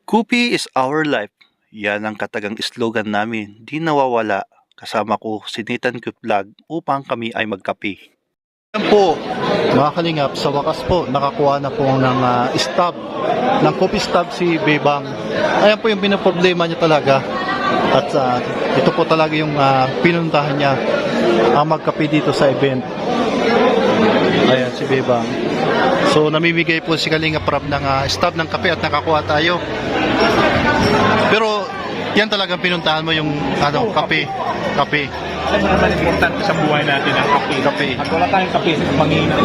Kopi is our life. Yan ang katagang slogan namin. Di nawawala. Kasama ko si Nathan Coop Vlog upang kami ay magkape. Yan po, mga kalingap, sa wakas po, nakakuha na po ng stub, ng coffee stub si Bebang. Ayan po yung pinaproblema niya talaga. At ito po talaga yung pinuntahan niya ang magkape dito sa event. Ayan si Bebang. So namimigay po si Kalingap Rab ng stub ng kape at nakakuha tayo. Pero yan talagang pinuntahan mo yung kape. Kape. Kasi naman importante sa buhay natin ang kape. Kape. At wala tayong kape sa Panginoon.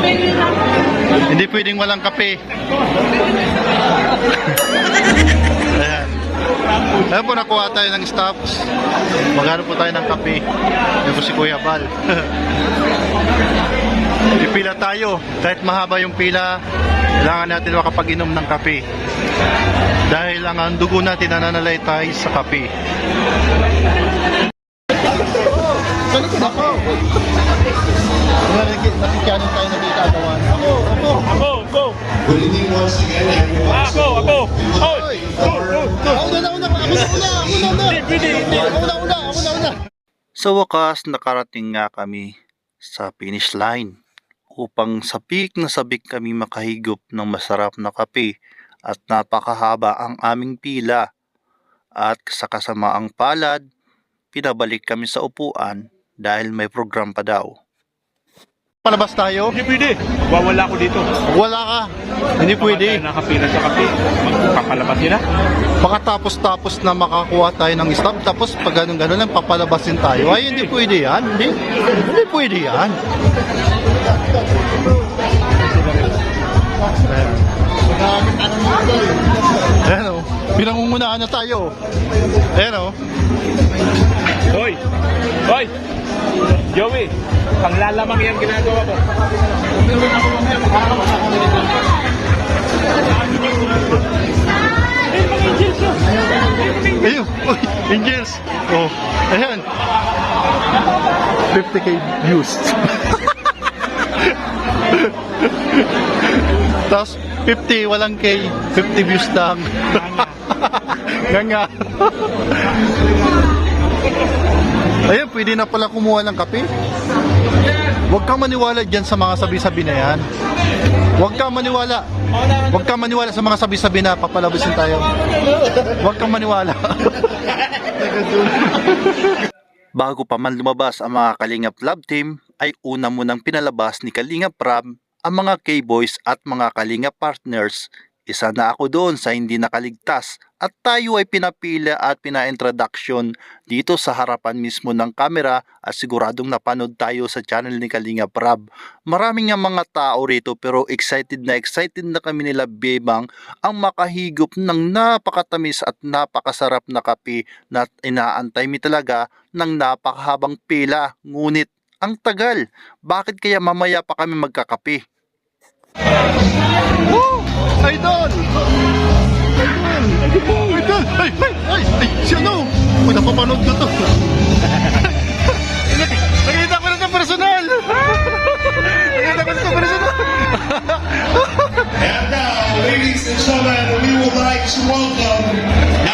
Hindi pwedeng walang kape. Ayan. Ayan po, nakuha tayo ng stops. Maghanap po tayo ng kape. Ayan po si Kuya Bal. Ipila tayo. Kahit mahaba yung pila, kailangan natin makapag-inom ng kape. Dahil ang dugo natin nananalay tayo sa kape. Balik na po. Nakikyanin tayo na dito agawan. Ako! Good evening once again, everyone. Ako! Hoy! Ako na. Sa wakas, nakarating nga kami sa finish line upang sabik na sabik kami makahigop ng masarap na kape at napakahaba ang aming pila. At sa kasamaang palad, pinabalik kami sa upuan dahil may program pa daw. Palabas tayo? Hindi pwede. Wawala ako dito. Wala ka. Hindi pwede. Nakapila sa kape. Magpapalabasin na. Pakatapos-tapos na makakuha tayo ng stop, tapos pag ganun-ganun lang papalabasin tayo. Ay, hindi pwede yan. Hindi pwede yan. Ayan o. Pinangungunaan na tayo. Ayan o. Hoy! Joey! Panglalamang yan ginagawa ko. Ayun. Uy, Angels. Oh, ayan. 50k views. Tapos 50, walang K, 50 views lang. Nga. Ayun, pwede na pala kumuha ng kape. Huwag kang maniwala dyan sa mga sabi-sabi na yan. Huwag kang maniwala. Huwag kang maniwala sa mga sabi-sabi na papalabasin tayo. Huwag kang maniwala. Bago pa man lumabas ang mga Kalingap Love Team, ay una munang pinalabas ni Kalingap Rab ang mga K-Boys at mga Kalingap Partners. Isa na ako doon sa hindi nakaligtas at tayo ay pinapila at pina-introduction dito sa harapan mismo ng kamera at siguradong napanood tayo sa channel ni Kalingap Rab. Maraming nga mga tao rito pero excited na kami nila Bebang ang makahigop ng napakatamis at napakasarap na kape na inaantay mi talaga ng napakahabang pila. Ngunit ang tagal, bakit kaya mamaya pa kami magkakape? Woo! Idol! Idol! Ay! Siya no! Uy, napapanood ko to. Nakita ko na sa personal! Nakita ko na sa personal! And now, ladies and gentlemen, we would like to welcome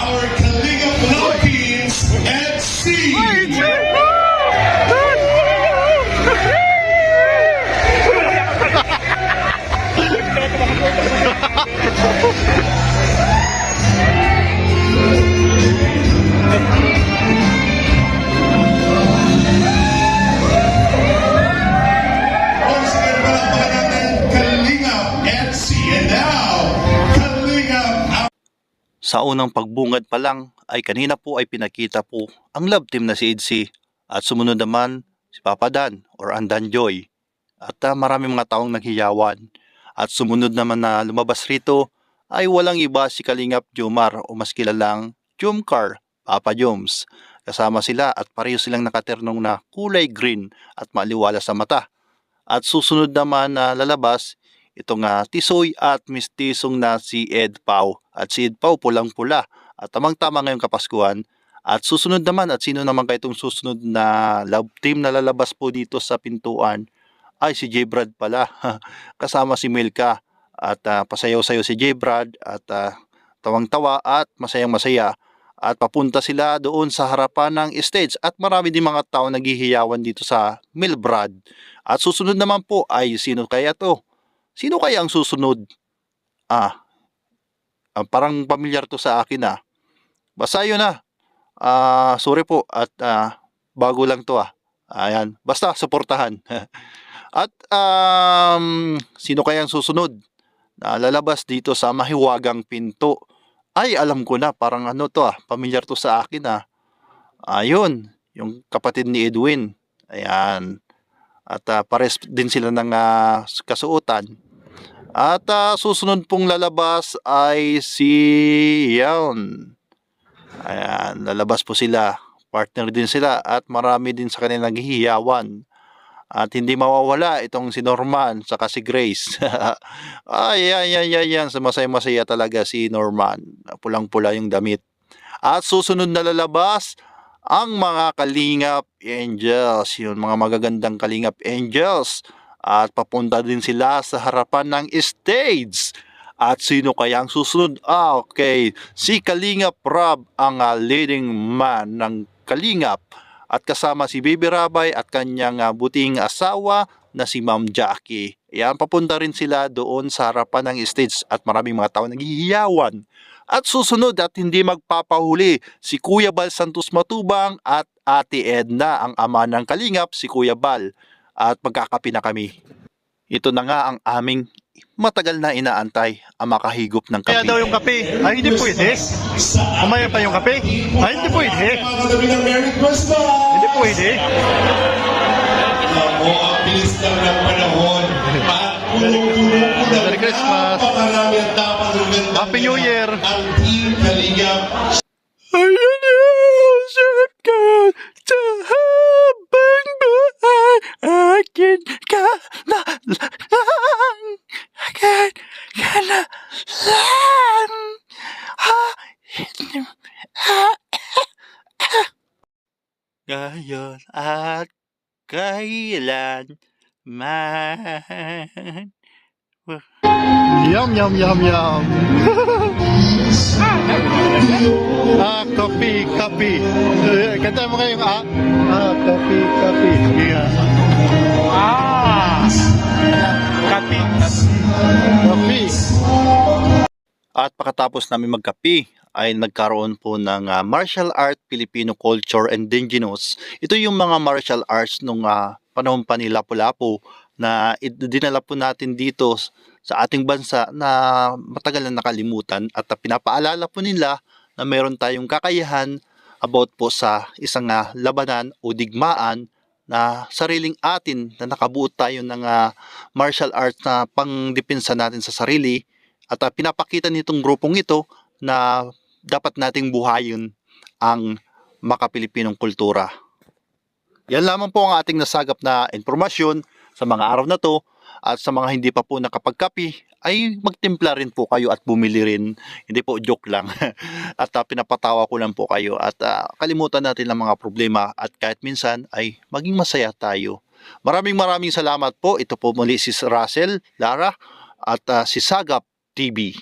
our Kalingap Philippines MC. Once again, palakpakan natin Kalingap MC. And now, Kalingap. Sa unang pagbungad pa lang ay kanina po ay pinakita po ang love team na si Idsi at sumunod naman si Papa Dan or Andan Joy at maraming mga taong naghiyawan at sumunod naman na lumabas rito ay walang iba si Kalingap Jomar o mas kilalang Jomcar, Papa Joms. Kasama sila at pareho silang nakaternong na kulay green at maliwala sa mata. At susunod naman na lalabas itong Tisoy at mistisong na si Ed Pau. At si Ed Pau pulang-pula at tamang-tama ngayong Kapaskuhan. At susunod naman at sino naman kayo itong susunod na love team na lalabas po dito sa pintuan ay si J. Brad pala. Kasama si Milka at pasayaw-sayaw si J. Brad at tawang-tawa at masayang-masaya. At papunta sila doon sa harapan ng stage at marami din mga tao naghihiyawan dito sa Milbrad. At susunod naman po ay sino kaya to? Sino kaya ang susunod? Parang pamilyar to sa akin ah. Basta yun na. Sorry po at bago lang to ah. Ayan, basta suportahan. At sino kaya ang susunod na lalabas dito sa mahiwagang pinto? Ay, alam ko na, parang ano to ah, pamilyar to sa akin ah. Ayun, yung kapatid ni Edwin. Ayan. At pares din sila ng kasuotan. At susunod pong lalabas ay si Yan. Ayan, lalabas po sila. Partner din sila at marami din sa kanila naghihiyawan. At hindi mawawala itong si Norman saka si Grace. Yan. Masaya-masaya talaga si Norman. Pulang-pula yung damit. At susunod na lalabas ang mga Kalingap Angels. Yun, mga magagandang Kalingap Angels. At papunta din sila sa harapan ng stage. At sino kaya ang susunod? Okay. Si Kalingap Rob ang leading man ng Kalingap. At kasama si Baby Rabay at kanyang buting asawa na si Ma'am Jackie. Yan, papunta rin sila doon sa harapan ng stage at maraming mga tao naghihiyawan. At susunod at hindi magpapahuli, si Kuya Bal Santos Matubang at Ate Edna, ang ama ng Kalingap, si Kuya Bal. At magkakapi na kami. Ito na nga ang aming matagal na inaantay, ang makahigop ng kape. Kaya daw yung kape, ay hindi pwede. Mamaya pa yung kape, ay hindi pwede. Mga katabi ng Merry Christmas! Hindi pwede. Ako, ang bilis lang ng panahon. At puno-puno po na Merry Christmas. napakarami at napakaganda. Happy New Year. Ang Team Kalingap. Ayan na, sarap ka sa habang buhay. Akin ka na lang. Akin ka na lang. Ngayon at kailan man. Yum, yum, yum, yum. Kape, kape. Kanta mo kayong kape, kape. Yeah. Kapi. Kape. At pagkatapos namin magkape ay nagkaroon po ng martial art Filipino culture indigenous. Ito yung mga martial arts nung panahon pa ni Lapu-Lapu na dinala po natin dito sa ating bansa na matagal na nakalimutan at pinapaalala po nila na meron tayong kakayahan about po sa isang labanan o digmaan na sariling atin na nakabuo tayo ng martial arts na pangdepensa natin sa sarili at pinapakita nitong grupong ito na dapat nating buhayin ang makapilipinong kultura. Yan lamang po ang ating nasagap na informasyon sa mga araw na to at sa mga hindi pa po nakapagkapi ay magtimpla rin po kayo at bumili rin. Hindi po, joke lang. At pinapatawa ko lang po kayo at kalimutan natin ang mga problema at kahit minsan ay maging masaya tayo. Maraming salamat po. Ito po muli si Russell, Lara at si Sagap TV.